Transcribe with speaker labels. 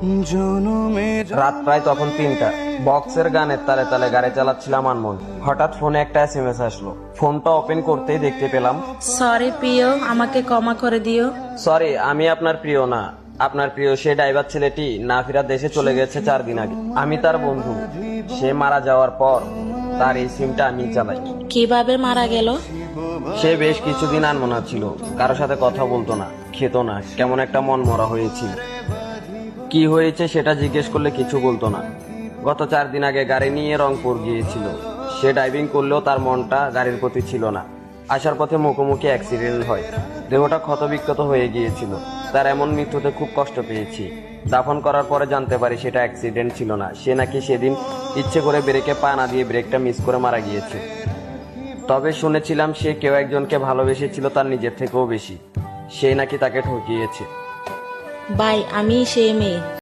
Speaker 1: রাত প্রায় তখন 3টা। বক্সের গানের তালে তালে গাড়ি চালাচ্ছিলাম আনমন। হঠাৎ ফোনে একটা এসএমএস আসলো। ফোনটা ওপেন করতেই দেখতে পেলাম,
Speaker 2: সরি প্রিয়, আমাকে ক্ষমা করে দিও।
Speaker 1: সরি, আমি আপনার প্রিয় না। আপনার প্রিয় সে ড্রাইভার ছেলেটি না ফেরা দেশে চলে গেছে 4 দিন আগে। আমি তার বন্ধু। সে মারা যাওয়ার পর তার এই সিমটা আমি চালাই।
Speaker 2: কিভাবে মারা গেল?
Speaker 1: সে বেশ কিছুদিন আনমনা ছিল, কারোর সাথে কথা বলতো না, খেত না, কেমন একটা মন মরা হয়েছিল। কি হয়েছে সেটা জিজ্ঞেস করলে কিছু বলতো না। গত 4 দিন আগে গাড়ি নিয়ে রংপুর গিয়েছিল। সে ড্রাইভিং করলেও তার মনটা গাড়ির প্রতি ছিল না। আসার পথে মুখোমুখি অ্যাক্সিডেন্ট হয়। দেহটা ক্ষতবিক্ষত হয়ে গিয়েছিল। তার এমন মৃত্যুতে খুব কষ্ট পেয়েছি। দাফন করার পরে জানতে পারি সেটা অ্যাক্সিডেন্ট ছিল না। সে নাকি সেদিন ইচ্ছে করে ব্রেকে পা না দিয়ে ব্রেকটা মিস করে মারা গিয়েছে। তবে শুনেছিলাম সে কেউ একজনকে ভালোবেসেছিল তার নিজের থেকেও বেশি। সে নাকি তাকে ঠকিয়েছে।
Speaker 2: ভাই, আমি সেই মেয়ে।